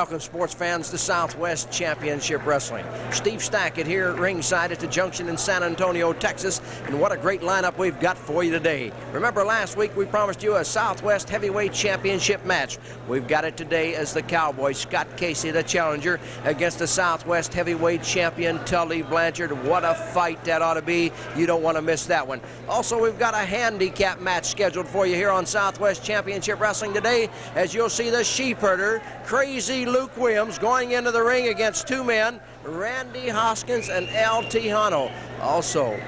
welcome, sports fans, to Southwest Championship Wrestling. Steve Stackett here at ringside at the Junction in San Antonio, Texas, and what a great lineup we've got for you today. Remember last week we promised you a Southwest Heavyweight Championship match. We've got it today as the Cowboy, Scott Casey, the challenger, against the Southwest Heavyweight Champion, Tully Blanchard. What a fight that ought to be. You don't want to miss that one. Also, we've got a handicap match scheduled for you here on Southwest Championship Wrestling today, as you'll see the Sheepherder, Crazy Luke Williams, going into the ring against two men, Randy Hoskins and El Tejano. Also,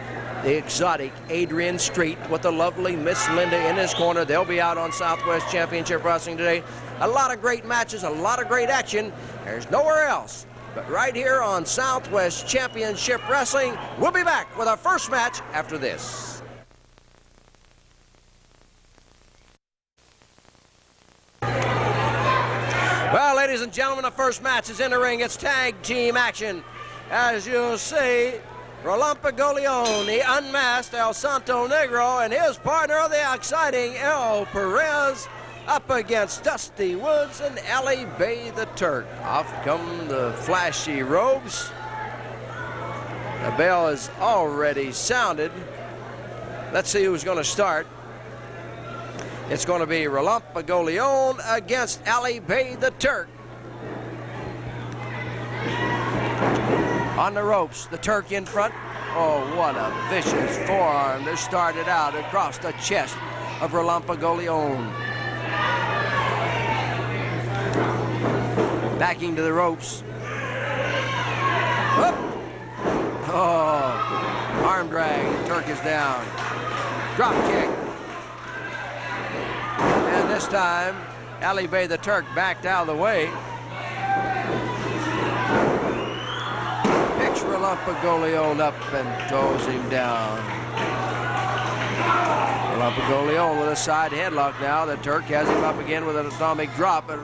the exotic Adrian Street with the lovely Miss Linda in his corner. They'll be out on Southwest Championship Wrestling today. A lot of great matches, a lot of great action. There's nowhere else but right here on Southwest Championship Wrestling. We'll be back with our first match after this. Well, ladies and gentlemen, the first match is in the ring. It's tag team action. As you'll see, Relampago Leon, the unmasked El Santo Negro, and his partner, the exciting El Perez, up against Dusty Woods and Ali Bey the Turk. Off come the flashy robes. The bell is already sounded. Let's see who's going to start. It's going to be Relampago Leon against Ali Bey the Turk. On the ropes, the Turk in front. Oh, what a vicious forearm that started out across the chest of Relampago Leon. Backing to the ropes. Whoop. Oh, arm drag, Turk is down. Drop kick. And this time, Ali Bey the Turk backed out of the way. Picks Relampago Leon up and throws him down. Relampago Leon with a side headlock now. The Turk has him up again with an atomic drop, but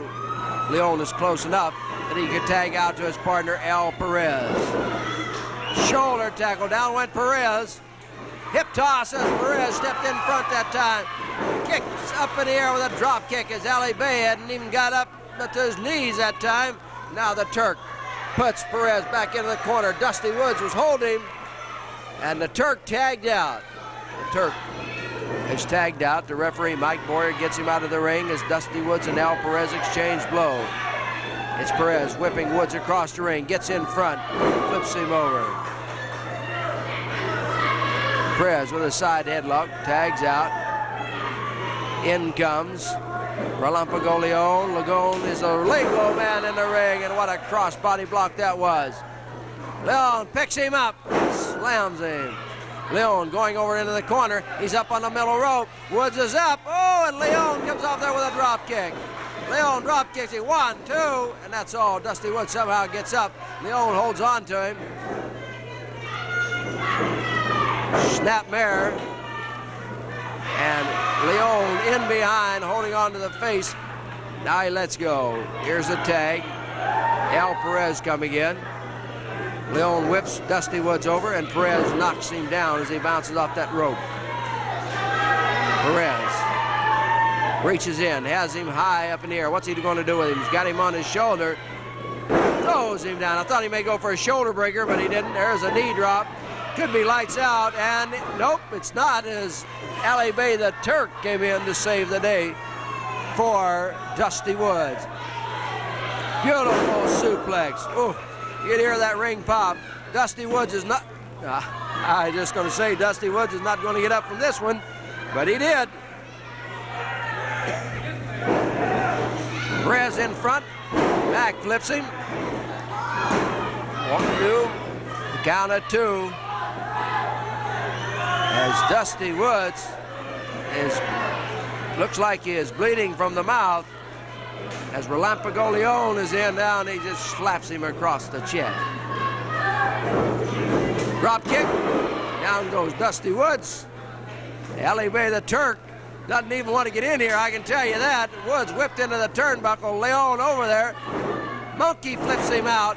Leon is close enough that he can tag out to his partner, El Perez. Shoulder tackle, down went Perez. Hip toss as Perez stepped in front that time. Kicks up in the air with a drop kick as Ali Bey hadn't even got up to his knees that time. Now the Turk puts Perez back into the corner. Dusty Woods was holding him, and the Turk tagged out. The Turk is tagged out. The referee, Mike Boyer, gets him out of the ring as Dusty Woods and El Perez exchange blows. It's Perez whipping Woods across the ring, gets in front, flips him over. Perez with a side headlock, tags out. In comes Relampago Leon. Leon is a Lego man in the ring, and what a cross-body block that was. Leon picks him up, slams him. Leon going over into the corner. He's up on the middle rope. Woods is up. Oh, and Leon comes off there with a drop kick. Leon drop kicks him. 1, 2, and that's all. Dusty Woods somehow gets up. Leon holds on to him. Snapmare. And Leon in behind, holding on to the face. Now he lets go. Here's the tag. El Perez coming in. Leon whips Dusty Woods over, and Perez knocks him down as he bounces off that rope. Perez reaches in, has him high up in the air. What's he going to do with him? He's got him on his shoulder. Throws him down. I thought he may go for a shoulder breaker, but he didn't. There's a knee drop. Could be lights out, and nope, it's not, as Ali Bey the Turk came in to save the day for Dusty Woods. Beautiful suplex. Ooh, you'd hear that ring pop. Dusty Woods is not, I just going to say Dusty Woods is not going to get up from this one, but he did. Perez in front, back flips him. 1, 2, the count of 2. As Dusty Woods looks like he is bleeding from the mouth. As Relampago Leon is in now, and he just slaps him across the chest. Drop kick. Down goes Dusty Woods. Ali Bey the Turk doesn't even want to get in here, I can tell you that. Woods whipped into the turnbuckle. Leon over there. Monkey flips him out.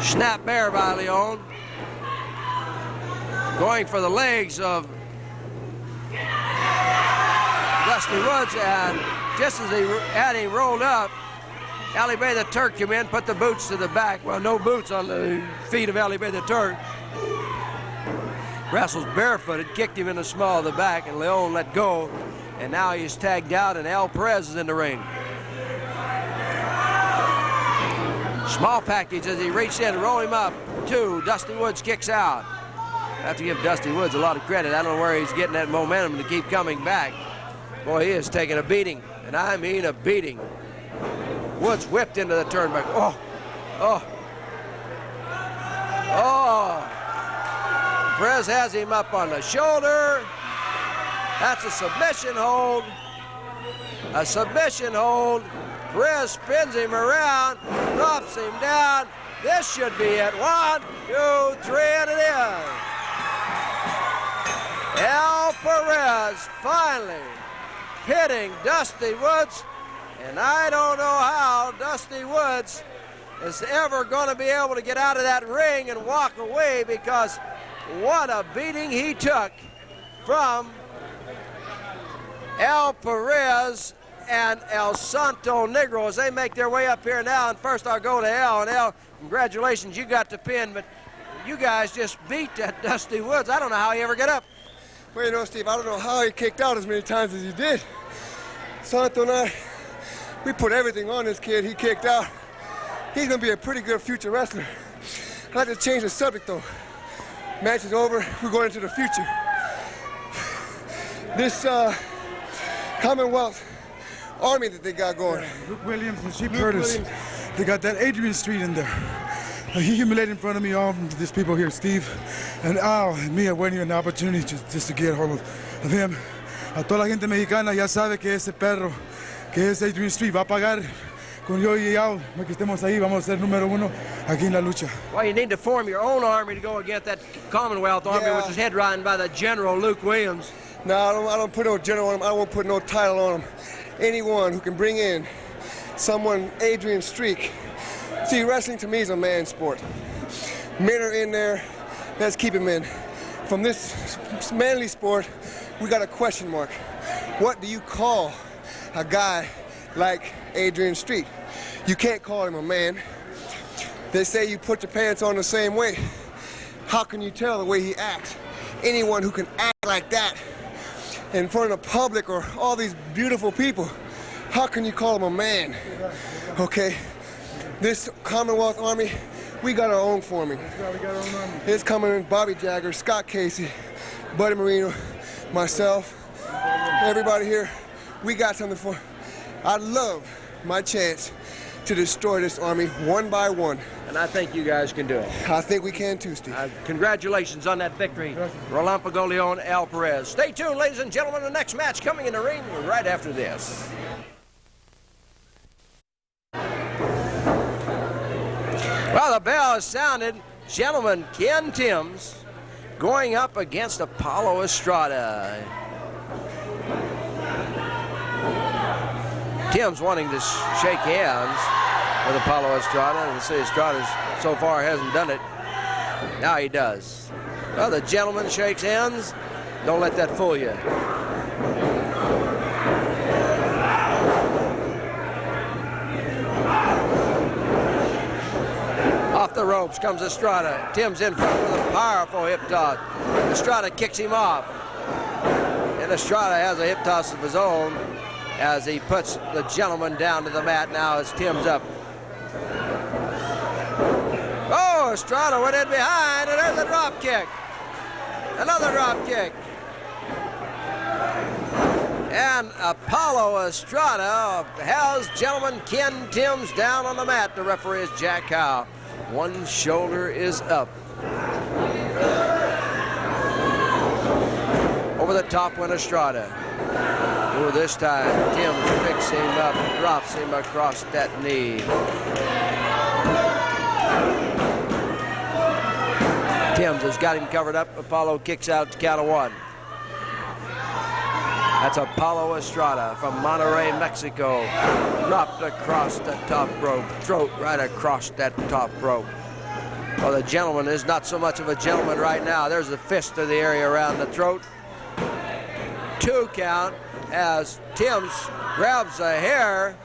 Snap bear by Leon. Going for the legs of Dusty Woods, and just as he had him rolled up, Ali Bey the Turk came in, put the boots to the back. Well, no boots on the feet of Ali Bey the Turk. Wrestles barefooted, kicked him in the small of the back, and Leon let go. And now he's tagged out, and Al Perez is in the ring. Small package as he reached in, roll him up. 2, Dusty Woods kicks out. I have to give Dusty Woods a lot of credit. I don't know where he's getting that momentum to keep coming back. Boy, he is taking a beating, and I mean a beating. Woods whipped into the turnbuckle. Oh, oh, oh. Perez has him up on the shoulder. That's a submission hold. A submission hold. Perez spins him around, drops him down. This should be it. 1, 2, 3, and it is. Al Perez finally hitting Dusty Woods. And I don't know how Dusty Woods is ever going to be able to get out of that ring and walk away, because what a beating he took from Al Perez and El Santo Negro as they make their way up here now. And first I'll go to Al. And Al, congratulations, you got the pin, but you guys just beat that Dusty Woods. I don't know how he ever got up. Well, you know, Steve, I don't know how he kicked out as many times as he did. Santo and I, we put everything on this kid. He kicked out. He's going to be a pretty good future wrestler. I'd like to change the subject, though. Match is over. We're going into the future. This Commonwealth Army that they got going. Yeah, Luke Williams and Sheepherders. They got that Adrian Street in there. He humiliated in front of me, all of these people here, Steve and Al and me are waiting an opportunity just to get hold of him. A toda la gente mexicana ya sabe que ese perro, que es Adrian Street, va a pagar con yo y Al, que estemos ahí, vamos a ser número 1 aquí en la lucha. Well, you need to form your own army to go against that Commonwealth Army, which is headlined by the General Luke Williams. No, I don't put no general on him. I won't put no title on him. Anyone who can bring in someone Adrian Street. See, wrestling to me is a man's sport. Men are in there, let's keep him in. From this manly sport, we got a question mark. What do you call a guy like Adrian Street? You can't call him a man. They say you put your pants on the same way. How can you tell the way he acts? Anyone who can act like that in front of the public or all these beautiful people, how can you call him a man? Okay, this Commonwealth Army, we got our own forming. It's coming in Bobby Jaggers, Scott Casey, Buddy Moreno, myself, everybody here. We got something for. I'd love my chance to destroy this army one by one. And I think you guys can do it. I think we can too, Steve. Congratulations on that victory, Relampago Leon Al Perez. Stay tuned, ladies and gentlemen. The next match coming in the ring right after this. Well, the bell has sounded. Gentleman Ken Timbs going up against Apollo Estrada. Timbs wanting to shake hands with Apollo Estrada, and see Estrada so far hasn't done it. Now he does. Well, the gentleman shakes hands. Don't let that fool you. Off the ropes comes Estrada. Timbs in front with a powerful hip toss. Estrada kicks him off. And Estrada has a hip toss of his own as he puts the gentleman down to the mat. Now it's Timbs up. Oh, Estrada went in behind, and there's a drop kick. Another drop kick. And Apollo Estrada has gentleman Ken Timbs down on the mat. The referee is Jack Howe. One shoulder is up. Over the top went Estrada. Oh, this time Timbs picks him up, drops him across that knee. Timbs has got him covered up. Apollo kicks out to count of 1. That's Apollo Estrada from Monterrey, Mexico. Dropped across the top rope. Throat right across that top rope. Well, the gentleman is not so much of a gentleman right now. There's a fist to the area around the throat. 2 count as Timbs grabs a hair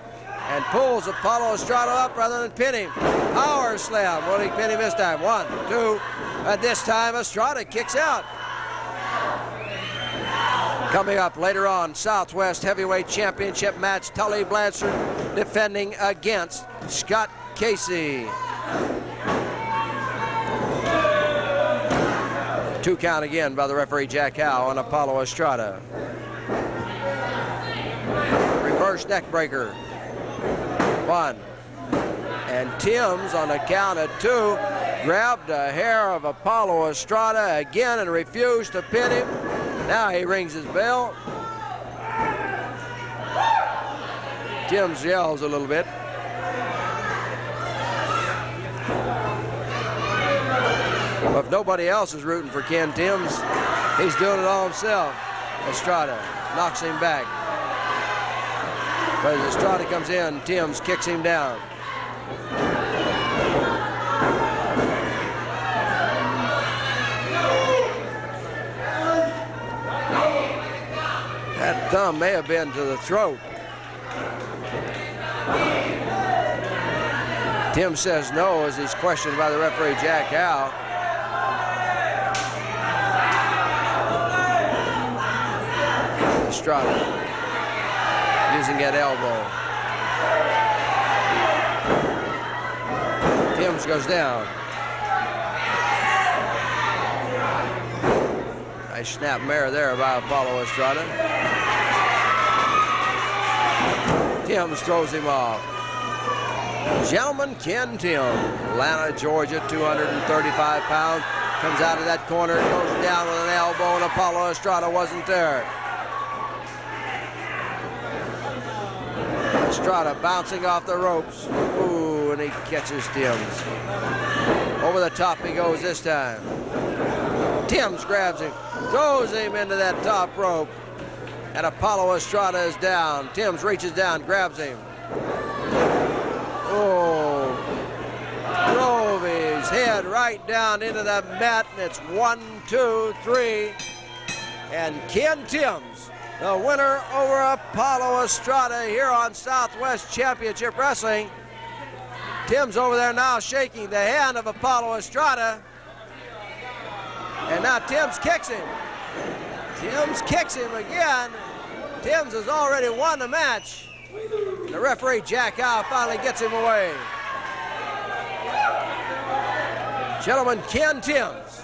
and pulls Apollo Estrada up rather than pin him. Power slam. Will he pin him this time? 1, 2, and this time Estrada kicks out. Coming up later on, Southwest Heavyweight Championship match, Tully Blanchard defending against Scott Casey. 2 count again by the referee Jack Howe on Apollo Estrada. Reverse neck breaker. 1. And Timbs on the count of 2 grabbed the hair of Apollo Estrada again and refused to pin him. Now he rings his bell. Timbs yells a little bit. But if nobody else is rooting for Ken Timbs, he's doing it all himself. Estrada knocks him back. But as Estrada comes in, Timbs kicks him down. That thumb may have been to the throat. Timbs says no as he's questioned by the referee Jack Howe. Estrada using that elbow. Timbs goes down. Nice snap mare there by Apollo Estrada. Timbs throws him off. Gentleman Ken Timbs, Atlanta, Georgia, 235 pounds. Comes out of that corner, goes down with an elbow, and Apollo Estrada wasn't there. Estrada bouncing off the ropes. Ooh, and he catches Timbs. Over the top he goes this time. Timbs grabs him, throws him into that top rope, and Apollo Estrada is down. Timbs reaches down, grabs him. Oh, drove his head right down into the mat, and it's 1, 2, 3, and Ken Timbs, the winner over Apollo Estrada here on Southwest Championship Wrestling. Timbs over there now shaking the hand of Apollo Estrada. And now Timbs kicks him. Timbs kicks him again. Timbs has already won the match. The referee, Jack Howe, finally gets him away. Gentlemen, Ken Timbs,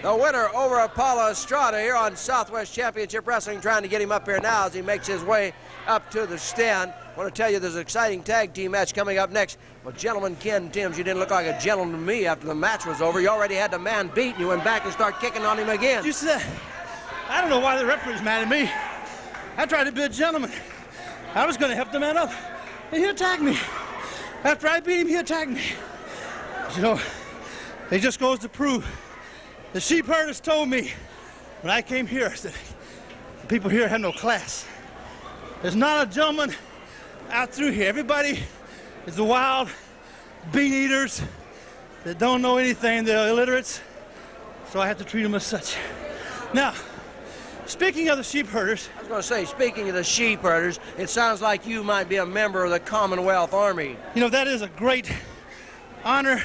the winner over Apollo Estrada here on Southwest Championship Wrestling, trying to get him up here now as he makes his way up to the stand. I want to tell you there's an exciting tag team match coming up next. Well, gentleman Ken Timbs, you didn't look like a gentleman to me after the match was over. You already had the man beat, and you went back and started kicking on him again. You said, I don't know why the referee's mad at me. I tried to be a gentleman. I was going to help the man up, and he attacked me. After I beat him, he attacked me. You know, it just goes to prove the Sheepherders told me when I came here that the people here have no class. There's not a gentleman out through here. Everybody is the wild bean eaters that don't know anything. They're illiterates, so I have to treat them as such. Now, speaking of the Sheepherders. I was going to say, speaking of the Sheepherders, it sounds like you might be a member of the Commonwealth Army. You know, that is a great honor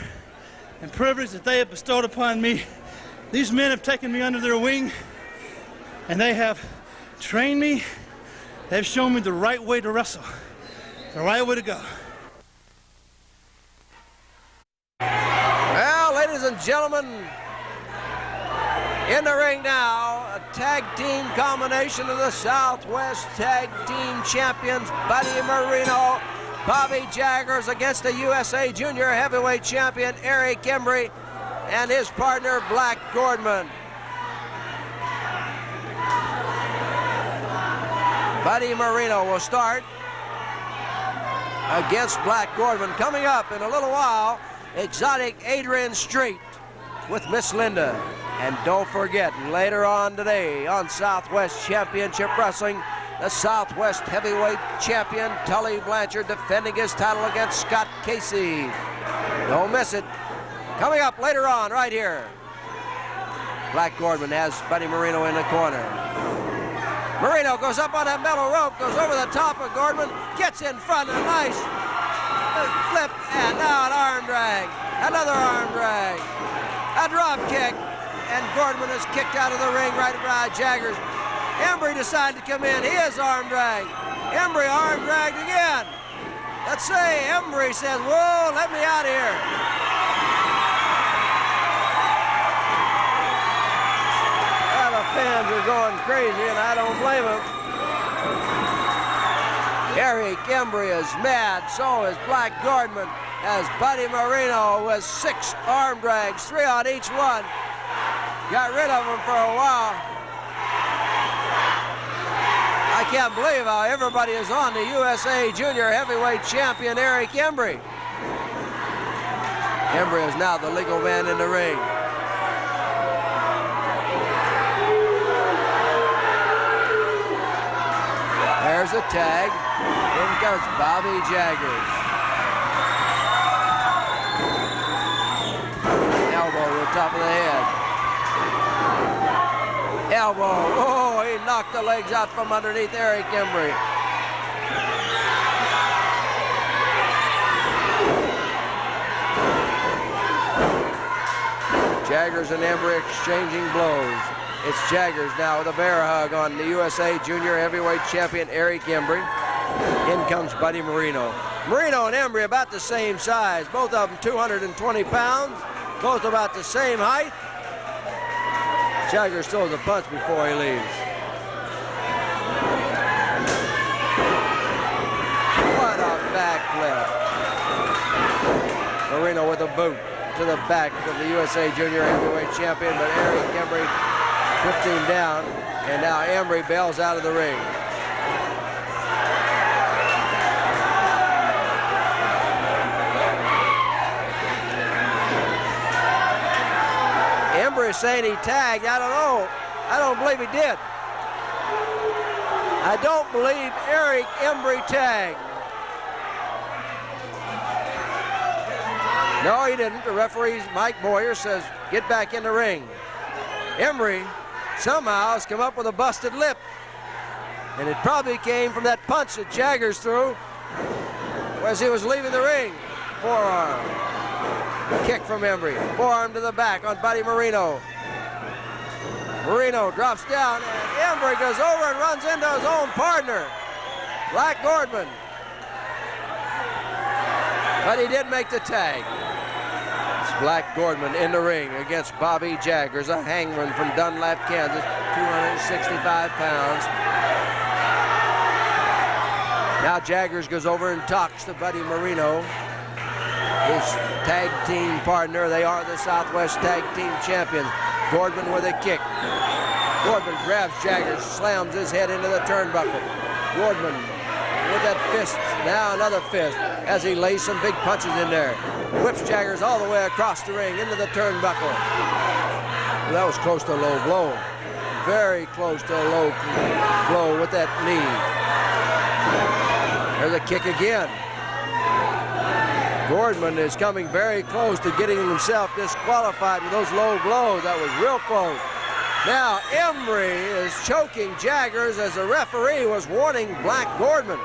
and privilege that they have bestowed upon me. These men have taken me under their wing, and they have trained me. They've shown me the right way to wrestle, the right way to go. Well, ladies and gentlemen, in the ring now, a tag team combination of the Southwest Tag Team Champions, Buddy Moreno, Bobby Jaggers, against the USA Junior Heavyweight Champion, Eric Embry, and his partner, Black Gordman. Buddy Moreno will start against Black Gordman. Coming up in a little while, exotic Adrian Street with Miss Linda. And don't forget, later on today on Southwest Championship Wrestling, the Southwest Heavyweight Champion, Tully Blanchard, defending his title against Scott Casey. Don't miss it. Coming up later on, right here. Black Gordman has Buddy Moreno in the corner. Moreno goes up on that metal rope, goes over the top of Gordman, gets in front, a nice flip, and now an arm drag. Another arm drag. A drop kick, and Gordman is kicked out of the ring right by Jaggers. Embry decided to come in. He is arm dragged. Embry arm dragged again. Let's see, Embry says, whoa, let me out of here. Well, the fans are going crazy, and I don't blame them. Eric Embry is mad, so is Black Gordman, as Buddy Moreno with 6 arm drags, 3 on each one. Got rid of them for a while. I can't believe how everybody is on the USA Junior Heavyweight Champion, Eric Embry. Embry is now the legal man in the ring. There's a tag. In comes Bobby Jaggers. Elbow to the top of the head. Elbow. Oh, he knocked the legs out from underneath Eric Embry. Jaggers and Embry exchanging blows. It's Jaggers now with a bear hug on the USA Junior Heavyweight Champion Eric Embry. In comes Buddy Moreno. Moreno and Embry about the same size. Both of them 220 pounds. Both about the same height. Jaggers throws a punch before he leaves. What a backflip. Moreno with a boot to the back of the USA Junior Heavyweight Champion, but Eric Embry 15 down, and now Embry bails out of the ring. Embry is saying he tagged. I don't know. I don't believe he did. I don't believe Eric Embry tagged. No, he didn't. The referee, Mike Boyer, says, get back in the ring. Embry somehow has come up with a busted lip. And it probably came from that punch that Jaggers threw as he was leaving the ring. Forearm. Kick from Embry. Forearm to the back on Buddy Moreno. Moreno drops down, and Embry goes over and runs into his own partner, Black Gordman. But he did make the tag. It's Black Gordman in the ring against Bobby Jaggers, a hangman from Dunlap, Kansas, 265 pounds. Now Jaggers goes over and talks to Buddy Moreno, his tag team partner. They are the Southwest Tag Team Champions. Gordman with a kick. Gordman grabs Jaggers, slams his head into the turnbuckle. Gordman with that fist, now another fist, as he lays some big punches in there. Whips Jaggers all the way across the ring into the turnbuckle. That was close to a low blow. Very close to a low blow with that knee. There's a kick again. Gordman is coming very close to getting himself disqualified with those low blows. That was real close. Now Embry is choking Jaggers as the referee was warning Black Gordman.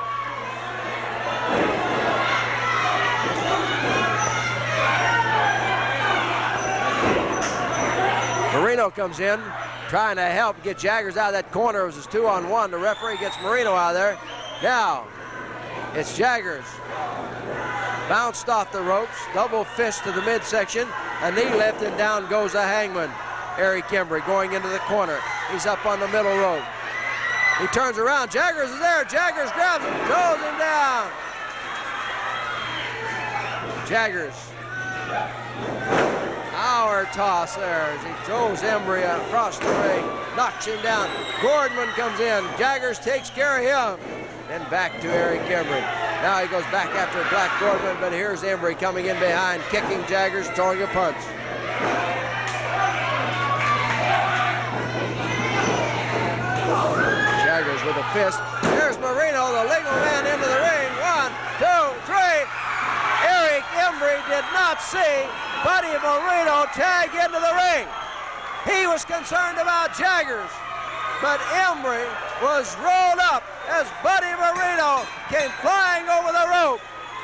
Moreno comes in, trying to help get Jaggers out of that corner. It was his 2-on-1. The referee gets Moreno out of there. Now, it's Jaggers. Bounced off the ropes, double fist to the midsection, a knee lift, and down goes the hangman. Eric Embry going into the corner. He's up on the middle rope. He turns around. Jaggers is there. Jaggers grabs him, throws him down. Jaggers. Power toss there as he throws Embry across the ring, knocks him down. Gordman comes in. Jaggers takes care of him. Then back to Eric Embry. Now he goes back after Black Gordman, but here's Embry coming in behind, kicking Jaggers, throwing a punch. Jaggers with a fist. There's Moreno, the legal man, into the ring. 1, 2, 3. Eric Embry did not see Buddy Moreno tag into the ring. He was concerned about Jaggers, but Embry was rolled up as Buddy Moreno came flying over the rope.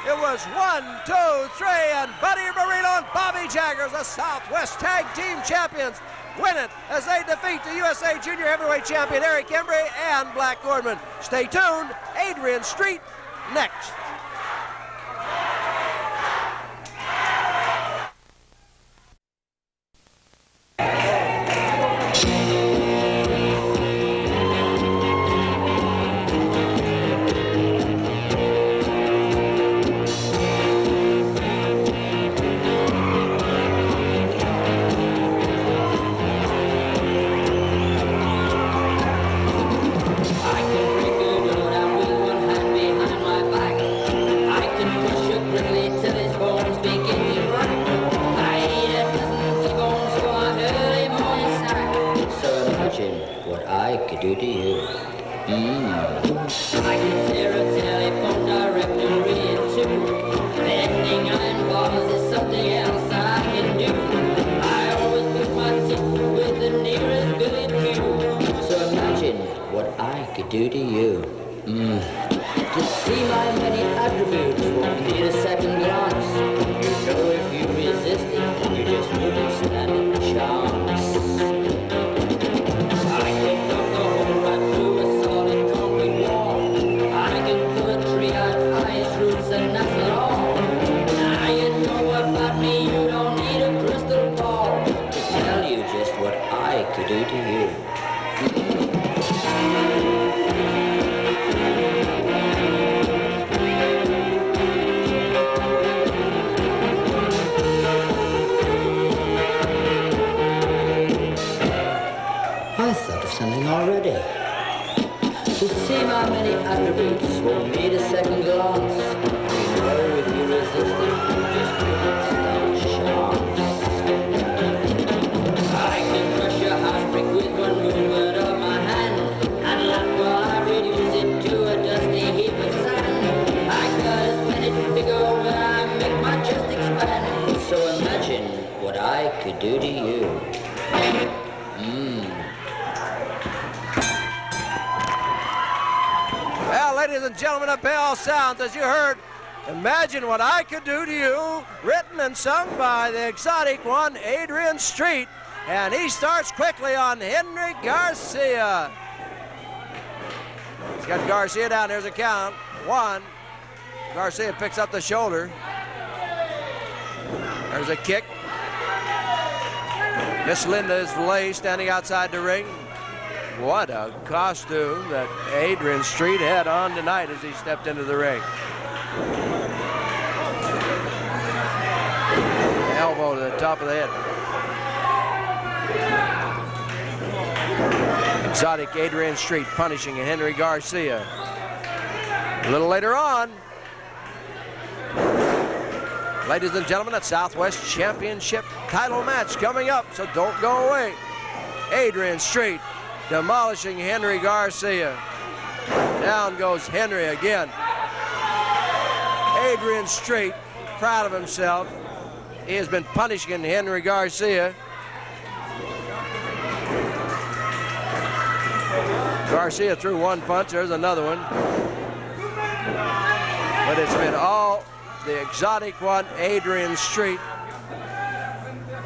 It was 1, 2, 3, and Buddy Moreno and Bobby Jaggers, the Southwest Tag Team Champions, win it as they defeat the USA Junior Heavyweight Champion Eric Embry and Black Gordman. Stay tuned, Adrian Street next. Do to you. I can tear a telephone directory in two. Bending iron bars is something else I can do. I always put my teeth with the nearest billiard cue. So imagine what I could do to you. To see my many attributes won't need a second glance. You know if you resisted, you just wouldn't stand a chance. Do to you. I thought of something already. To see my many attributes won't need a second glance. You know if you resist it, you just wouldn't stand a chance. I can crush your heartbreak with one movement of my hand, and laugh while I reduce it to a dusty heap of sand. I got a spinach figure when I make my chest expand. So imagine what I could do to you. Well, ladies and gentlemen, a bell sounds as you heard Imagine What I Could Do to You, written and sung by the exotic one, Adrian Street. And he starts quickly on Henry Garcia. He's got Garcia down. There's a count. 1. Garcia picks up the shoulder. There's a kick. Miss Linda is Lay standing outside the ring. What a costume that Adrian Street had on tonight as he stepped into the ring. Elbow to the top of the head. Exotic Adrian Street punishing Henry Garcia. A little later on, ladies and gentlemen, a Southwest Championship title match coming up, so don't go away. Adrian Street demolishing Henry Garcia. Down goes Henry again. Adrian Street, proud of himself. He has been punishing Henry Garcia. Garcia threw one punch, there's another one. But it's been all the exotic one, Adrian Street.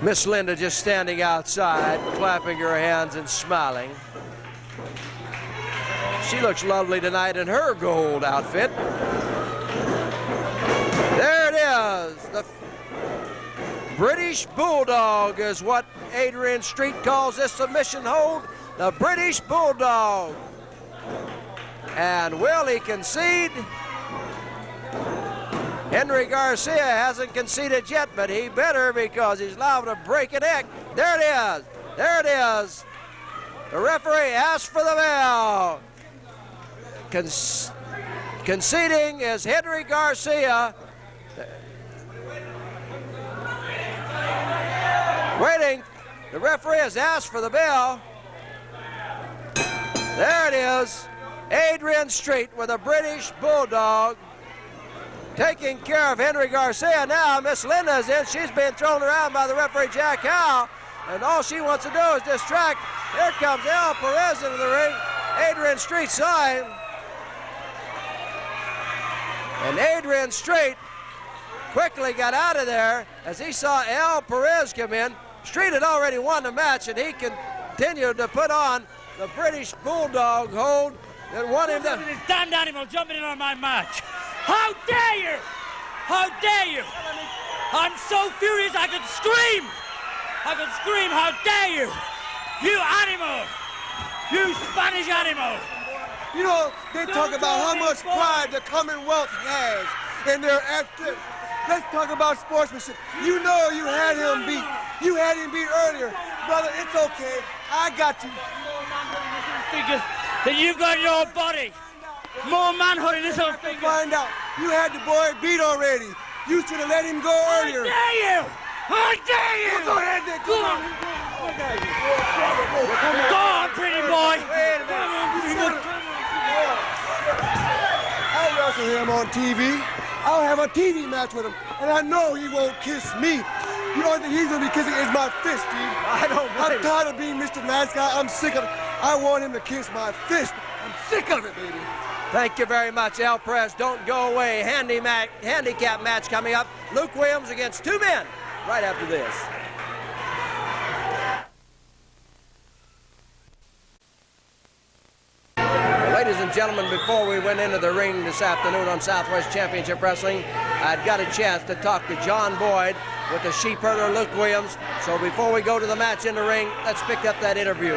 Miss Linda just standing outside, clapping her hands and smiling. She looks lovely tonight in her gold outfit. There it is. The British Bulldog is what Adrian Street calls this submission hold. The British Bulldog. And will he concede? Henry Garcia hasn't conceded yet, but he better, because he's liable to break a neck. There it is. There it is. The referee asks for the bell. Conceding is Henry Garcia. Waiting. The referee has asked for the bell. There it is. Adrian Street with a British Bulldog taking care of Henry Garcia. Now Miss Linda's in. She's being thrown around by the referee, Jack Howell, and all she wants to do is distract. Here comes Al Perez into the ring. Adrian Street saw him. And Adrian Street quickly got out of there as he saw Al Perez come in. Street had already won the match, and he continued to put on the British Bulldog hold that won him the... This damned animal jumping in on my match. How dare you! How dare you! I'm so furious I could scream! I could scream, how dare you! You animal! You Spanish animal! You know, they talk about how much pride the Commonwealth has in their active. Let's talk about sportsmanship. You know you had him beat. You had him beat earlier. Brother, it's okay. I got you. Then you've got your body. More manhood in this whole thing. Find out. You had the boy beat already. You should have let him go earlier. How dare you! How dare you! Well, go ahead, Dick. Go on. Go on, pretty boy. I'll wrestle him on TV. I'll have a TV match with him, and I know he won't kiss me. The only thing he's gonna be kissing is my fist, Steve. I'm tired of being Mr. Nice Guy. I'm sick of it. I want him to kiss my fist. I'm sick of it, baby. Thank you very much, Al Perez. Don't go away. Handicap match coming up. Luke Williams against two men right after this. Ladies and gentlemen, before we went into the ring this afternoon on Southwest Championship Wrestling, I'd got a chance to talk to John Boyd with the sheepherder Luke Williams. So before we go to the match in the ring, let's pick up that interview.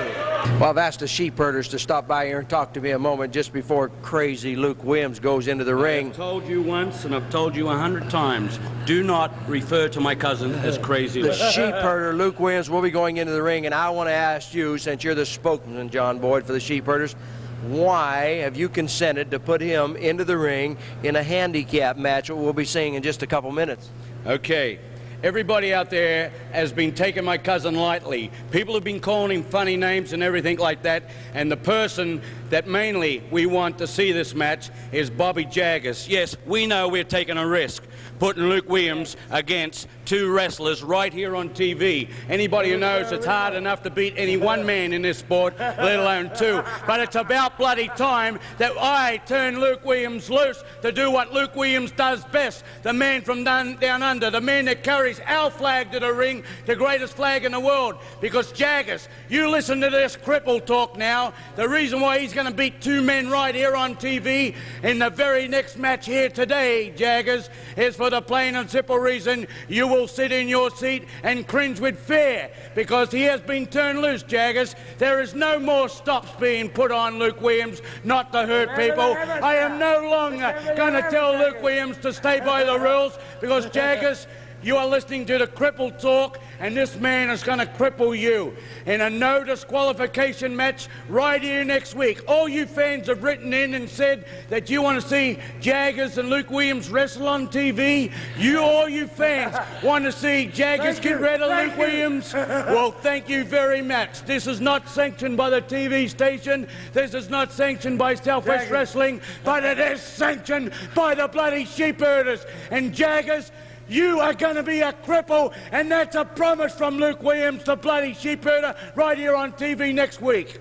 Well, I've asked the sheepherders to stop by here and talk to me a moment just before crazy Luke Williams goes into the ring. I've told you once, and I've told you 100 times, do not refer to my cousin as crazy. The sheepherder Luke Williams will be going into the ring, and I want to ask you, since you're the spokesman, John Boyd, for the sheepherders, why have you consented to put him into the ring in a handicap match, what we'll be seeing in just a couple minutes? Okay. Everybody out there has been taking my cousin lightly. People have been calling him funny names and everything like that. And the person that mainly we want to see this match is Bobby Jaggers. Yes, we know we're taking a risk, putting Luke Williams against two wrestlers right here on TV. Anybody who knows it's hard enough to beat any one man in this sport, let alone two. But it's about bloody time that I turn Luke Williams loose to do what Luke Williams does best. The man from down under, the man that carries our flag to the ring, the greatest flag in the world. Because Jaggers, you listen to this cripple talk now. The reason why he's going to beat two men right here on TV in the very next match here today, Jaggers, is for the plain and simple reason you will sit in your seat and cringe with fear, because he has been turned loose, Jaggers. There is no more stops being put on Luke Williams not to hurt people. I am no longer going to tell Luke Williams to stay by the rules, because Jaggers, you are listening to the cripple talk, and this man is going to cripple you in a no disqualification match right here next week. All you fans have written in and said that you want to see Jaggers and Luke Williams wrestle on TV. All you fans want to see Jaggers get rid of Luke Williams. Well, thank you very much. This is not sanctioned by the TV station. This is not sanctioned by Southwest Wrestling, but it is sanctioned by the bloody sheepherders. And Jaggers, you are going to be a cripple, and that's a promise from Luke Williams, the bloody sheepherder, right here on TV next week.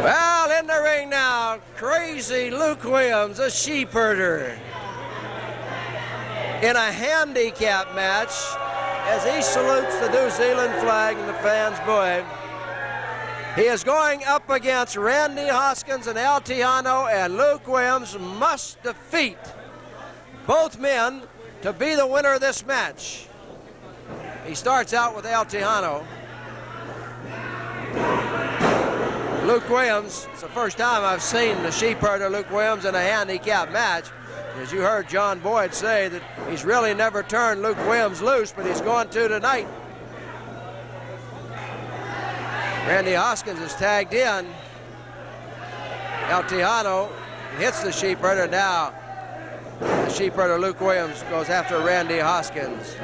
Well, in the ring now, crazy Luke Williams, a sheepherder, in a handicap match as he salutes the New Zealand flag and the fans boo. He is going up against Randy Hoskins and El Tejano, and Luke Williams must defeat both men to be the winner of this match. He starts out with El Tejano. Luke Williams, it's the first time I've seen the sheepherder Luke Williams in a handicap match. As you heard John Boyd say, that he's really never turned Luke Williams loose, but he's going to tonight. Randy Hoskins is tagged in. El Tejano hits the sheepherder now. The sheepherder Luke Williams goes after Randy Hoskins.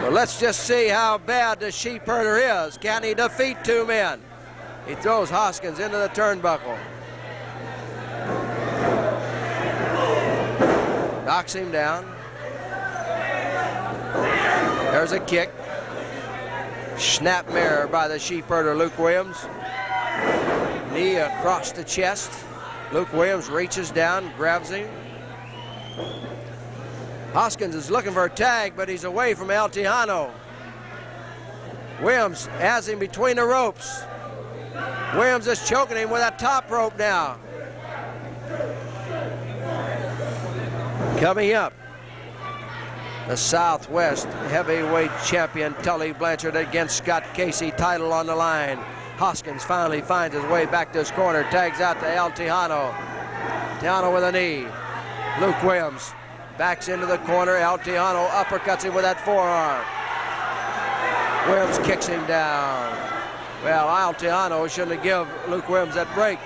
Well, let's just see how bad the sheepherder is. Can he defeat two men? He throws Hoskins into the turnbuckle. Knocks him down. There's a kick. Snapmare by the Sheepherder, Luke Williams. Knee across the chest. Luke Williams reaches down, grabs him. Hoskins is looking for a tag, but he's away from El Tejano. Williams has him between the ropes. Williams is choking him with that top rope now. Coming up, the Southwest heavyweight champion Tully Blanchard against Scott Casey, title on the line. Hoskins finally finds his way back to his corner, tags out to El Tejano. Tejano with a knee. Luke Williams backs into the corner. El Tejano uppercuts him with that forearm. Williams kicks him down. Well, El Tejano shouldn't have given Luke Williams that break.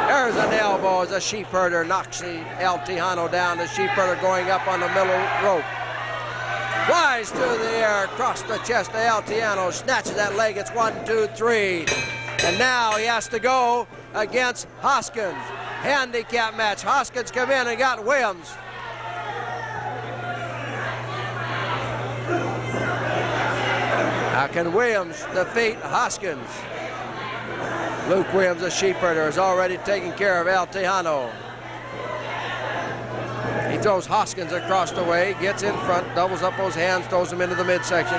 There's an elbow as a Sheepherder knocks the El Tejano down. The Sheepherder going up on the middle rope. Flies through the air across the chest of El Tejano. Snatches that leg. It's 1, 2, 3. And now he has to go against Hoskins. Handicap match. Hoskins come in and got Williams. How can Williams defeat Hoskins? Luke Williams, the Sheepherder, is already taking care of El Tejano. He throws Hoskins across the way, gets in front, doubles up those hands, throws him into the midsection.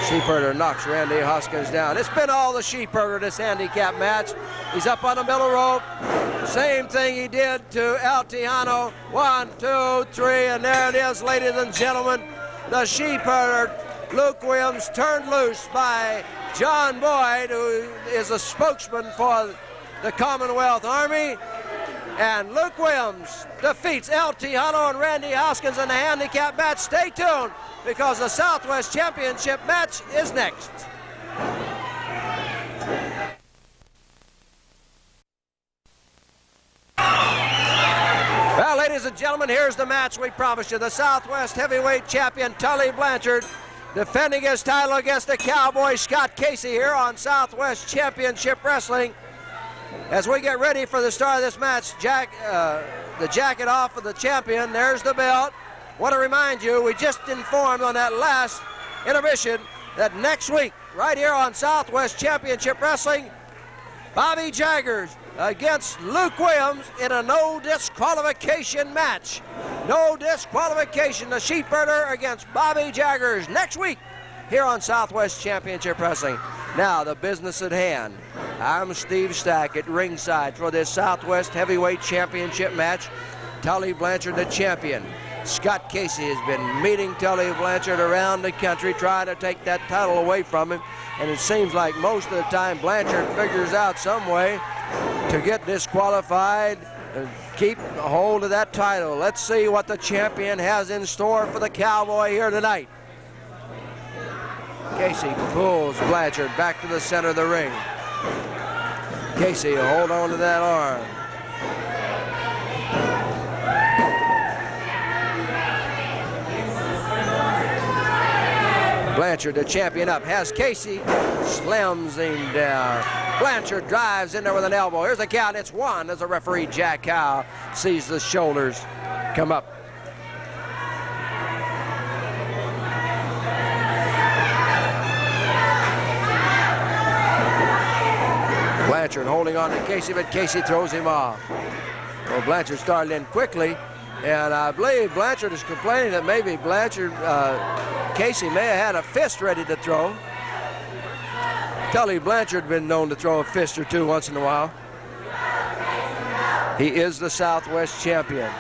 Sheepherder knocks Randy Hoskins down. It's been all the Sheepherder this handicap match. He's up on the middle rope. Same thing he did to El Tejano. 1, 2, 3, and there it is, ladies and gentlemen. The Sheepherder, Luke Williams, turned loose by John Boyd, who is a spokesman for the Commonwealth Army. And Luke Williams defeats El Tejano and Randy Hoskins in the handicap match. Stay tuned, because the Southwest Championship match is next. Well, ladies and gentlemen, here's the match we promised you. The Southwest heavyweight champion Tully Blanchard defending his title against the Cowboy Scott Casey here on Southwest Championship Wrestling. As we get ready for the start of this match, the jacket off of the champion. There's the belt. Want to remind you, we just informed on that last intermission that next week, right here on Southwest Championship Wrestling, Bobby Jaggers against Luke Williams in a no disqualification match. No disqualification. The Sheepherder against Bobby Jaggers next week here on Southwest Championship Wrestling. Now, the business at hand. I'm Steve Stack at ringside for this Southwest Heavyweight Championship match. Tully Blanchard, the champion. Scott Casey has been meeting Tully Blanchard around the country, trying to take that title away from him. And it seems like most of the time Blanchard figures out some way to get disqualified and keep a hold of that title. Let's see what the champion has in store for the Cowboy here tonight. Casey pulls Blanchard back to the center of the ring. Casey, hold on to that arm. Blanchard, the champion, up, has Casey, slams him down. Blanchard drives in there with an elbow. Here's a count, it's 1 as the referee Jack Howe sees the shoulders come up. Blanchard holding on to Casey, but Casey throws him off. Well, Blanchard started in quickly, and I believe Blanchard is complaining that maybe Casey may have had a fist ready to throw. Tully Blanchard been known to throw a fist or two once in a while. He is the Southwest champion.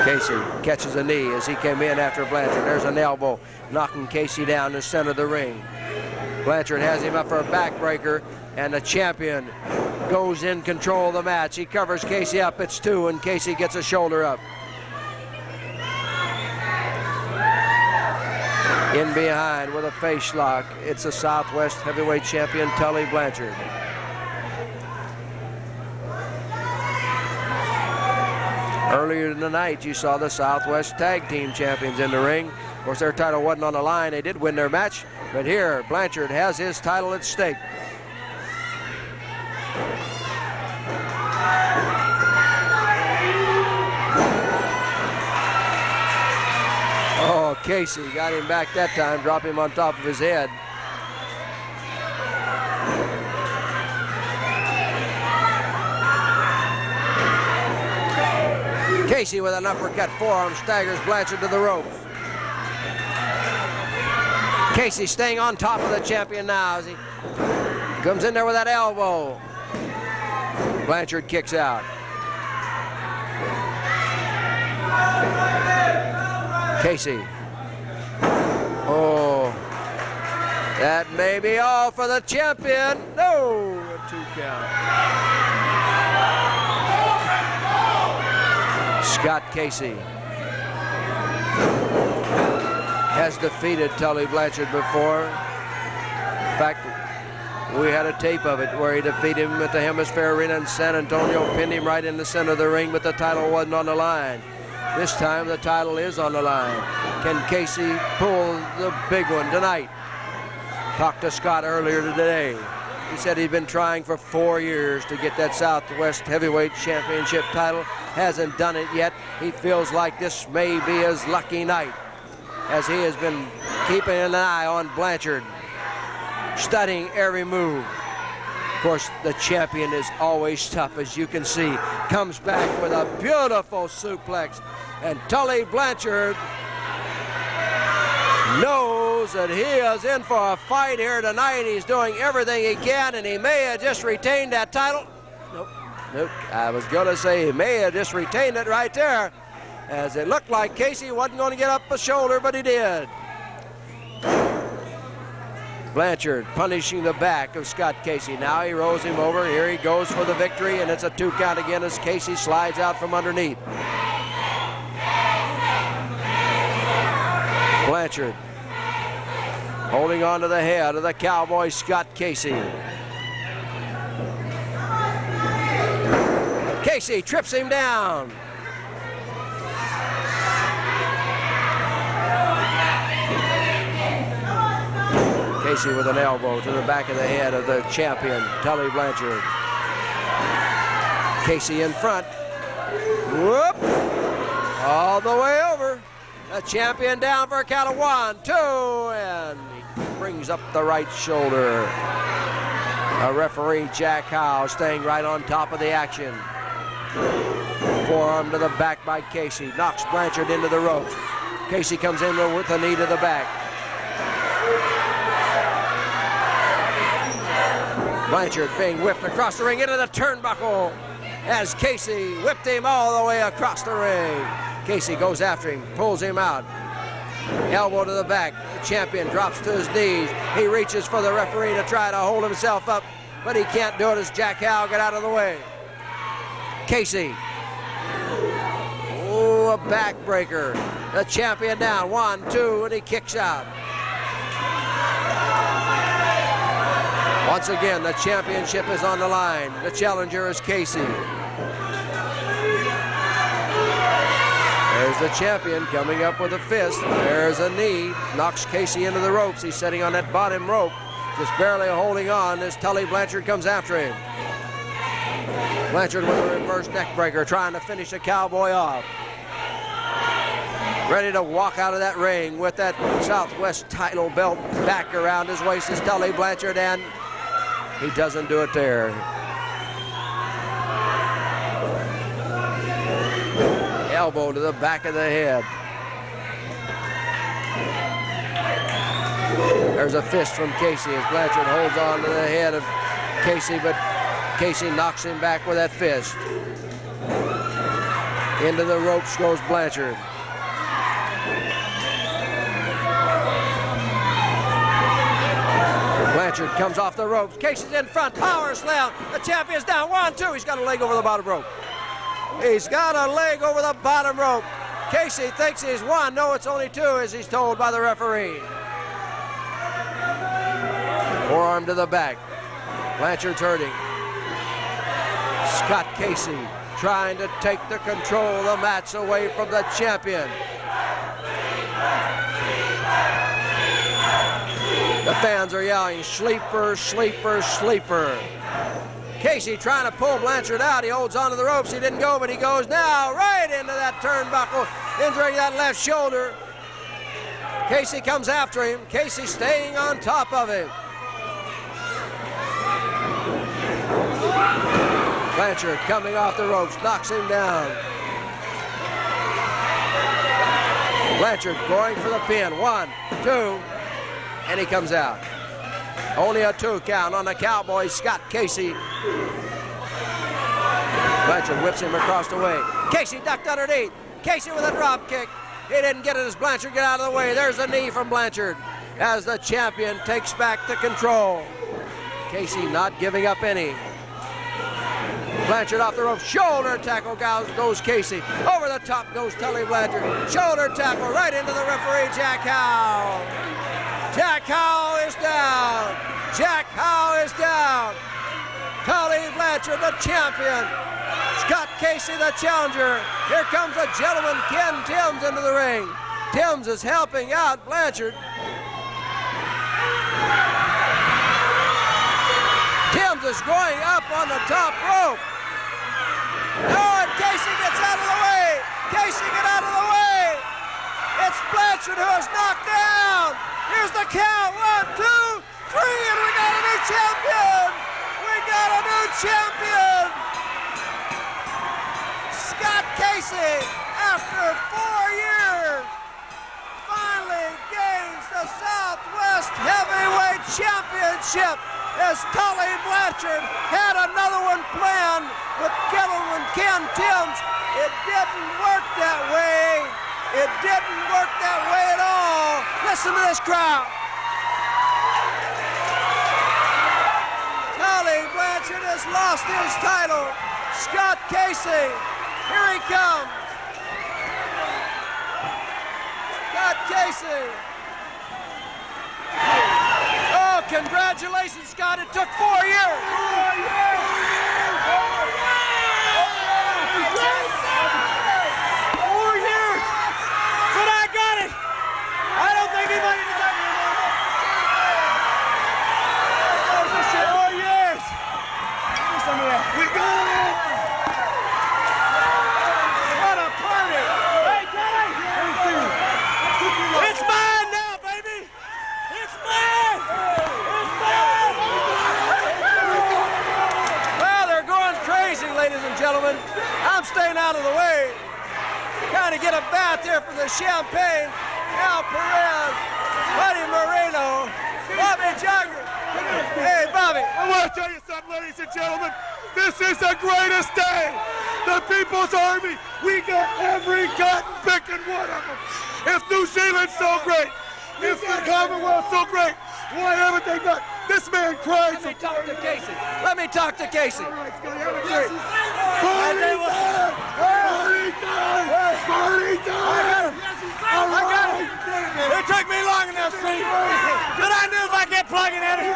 Casey catches a knee as he came in after Blanchard. There's an elbow knocking Casey down the center of the ring. Blanchard has him up for a backbreaker, and the champion goes in control of the match. He covers Casey up. It's 2, and Casey gets a shoulder up. In behind with a face lock, it's the Southwest heavyweight champion Tully Blanchard. Earlier tonight, you saw the Southwest Tag Team Champions in the ring. Of course, their title wasn't on the line. They did win their match, but here, Blanchard has his title at stake. Oh, Casey got him back that time, dropped him on top of his head. Casey with an uppercut forearm staggers Blanchard to the ropes. Casey staying on top of the champion now as he comes in there with that elbow. Blanchard kicks out. Casey. Oh, that may be all for the champion. No, a 2 count. Scott Casey has defeated Tully Blanchard before. In fact, we had a tape of it where he defeated him at the Hemisphere Arena in San Antonio, pinned him right in the center of the ring, but the title wasn't on the line. This time the title is on the line. Can Casey pull the big one tonight? Talked to Scott earlier today. He said he'd been trying for 4 years to get that Southwest Heavyweight Championship title. Hasn't done it yet. He feels like this may be his lucky night, as he has been keeping an eye on Blanchard, studying every move. Of course, the champion is always tough, as you can see. Comes back with a beautiful suplex, and Tully Blanchard knows that he is in for a fight here tonight. He's doing everything he can, and he may have just retained that title. Nope. I was going to say he may have just retained it right there, as it looked like Casey wasn't going to get up a shoulder, but he did. Blanchard punishing the back of Scott Casey. Now he rolls him over. Here he goes for the victory, and it's a 2 count again as Casey slides out from underneath. Blanchard holding on to the head of the Cowboy Scott Casey. Casey trips him down. Casey with an elbow to the back of the head of the champion, Tully Blanchard. Casey in front. Whoop! All the way over. The champion down for a count of 1, 2, and he brings up the right shoulder. A referee, Jack Howe, staying right on top of the action. Forearm to the back by Casey. Knocks Blanchard into the ropes. Casey comes in with a knee to the back. Blanchard being whipped across the ring into the turnbuckle as Casey whipped him all the way across the ring. Casey goes after him, pulls him out. Elbow to the back. The champion drops to his knees. He reaches for the referee to try to hold himself up, but he can't do it as Jack Howe got out of the way. Casey. Oh, a backbreaker. The champion down. 1, 2, and he kicks out. Once again, the championship is on the line. The challenger is Casey. There's the champion coming up with a fist. There's a knee. Knocks Casey into the ropes. He's sitting on that bottom rope, just barely holding on as Tully Blanchard comes after him. Blanchard with a reverse neck breaker, trying to finish the Cowboy off. Ready to walk out of that ring with that Southwest title belt back around his waist is Tully Blanchard, and he doesn't do it there. Elbow to the back of the head. There's a fist from Casey as Blanchard holds on to the head of Casey, but Casey knocks him back with that fist. Into the ropes goes Blanchard. Blanchard comes off the ropes. Casey's in front. Power slam. The champion's down. 1, 2. He's got a leg over the bottom rope. He's got a leg over the bottom rope. Casey thinks he's won. No, it's only 2, as he's told by the referee. Forearm to the back. Blanchard's hurting. Scott Casey trying to take the control of the match away from the champion. The fans are yelling, sleeper, sleeper, sleeper. Casey trying to pull Blanchard out. He holds onto the ropes. He didn't go, but he goes now right into that turnbuckle, injuring that left shoulder. Casey comes after him. Casey staying on top of him. Blanchard coming off the ropes, knocks him down. Blanchard going for the pin. 1, 2, and he comes out. Only a 2 count on the Cowboy, Scott Casey. Blanchard whips him across the way. Casey ducked underneath. Casey with a drop kick. He didn't get it as Blanchard get out of the way. There's a knee from Blanchard as the champion takes back the control. Casey not giving up any. Blanchard off the rope, shoulder tackle goes Casey. Over the top goes Tully Blanchard. Shoulder tackle right into the referee, Jack Howell. Jack Howell is down. Jack Howell is down. Tully Blanchard, the champion. Scott Casey, the challenger. Here comes the gentleman, Ken Timbs, into the ring. Timbs is helping out Blanchard. Timbs is going up on the top rope. Oh, and Casey gets out of the way. Casey, get out of the way. It's Blanchard who is knocked down. Here's the count. 1, 2, 3, and we got a new champion. We got a new champion. Scott Casey, after 4 years, finally gains the Southwest Heavyweight Championship as Tully Blanchard had another one planned with gentleman Ken Timbs. It didn't work that way. It didn't work that way at all. Listen to this crowd. Tully Blanchard has lost his title. Scott Casey, here he comes. Scott Casey. Oh, congratulations, Scott. It took 4 years. 4 years. 4 years. But I got it. I don't think anybody can tell me about it. 4 years. Give me some of that. We got it. What a party. Hey, Tully. It's mine now, baby. It's mine. It's mine. Well, they're going crazy, ladies and gentlemen. I'm staying out of the way. Trying to get a bat there for the Champagne. Al Perez, Buddy Moreno, Bobby Jaggers. Hey, Bobby. I want to tell you something, ladies and gentlemen. This is the greatest day. The People's Army. We got every cotton picking one of them. If New Zealand's so great, if the Commonwealth's so great, why haven't they got this man cried? Let me talk to Casey. Let me talk to Casey. All right, it's gonna have a great party time! Party time! Party time! I got it. It took me long enough, Steve. But I knew if I kept plugging at it.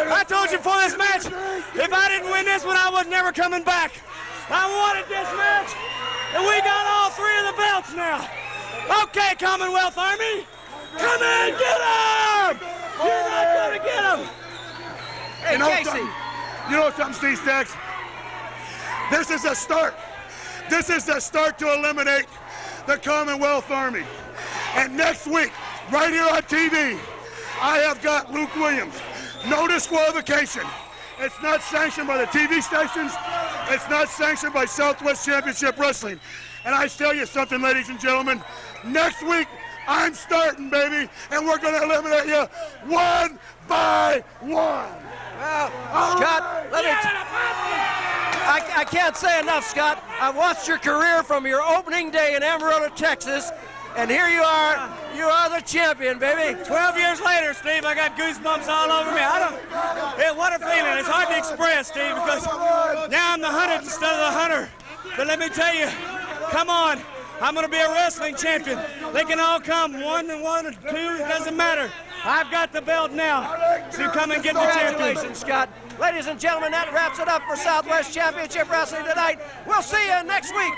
I told you before this match, if I didn't win this one, I was never coming back. I wanted this match, and we got all 3 of the belts now. Okay, Commonwealth Army, come in, get him! You're not gonna get him! Hey, Casey. You know something, Steve Stacks? This is a start. This is the start to eliminate the Commonwealth Army. And next week, right here on TV, I have got Luke Williams. No disqualification. It's not sanctioned by the TV stations. It's not sanctioned by Southwest Championship Wrestling. And I tell you something, ladies and gentlemen, next week, I'm starting, baby, and we're going to eliminate you 1 by 1. Well, Scott, let me... I can't say enough, Scott. I've watched your career from your opening day in Amarillo, Texas, and here you are. You are the champion, baby. 12 years later, Steve, I got goosebumps all over me. What a feeling. It's hard to express, Steve, because now I'm the hunted instead of the hunter. But let me tell you, come on. I'm going to be a wrestling champion. They can all come, 1 and 1 or 2, it doesn't matter. I've got the belt now, so come and get the championship. Congratulations, Scott. Ladies and gentlemen, that wraps it up for Southwest Championship Wrestling tonight. We'll see you next week.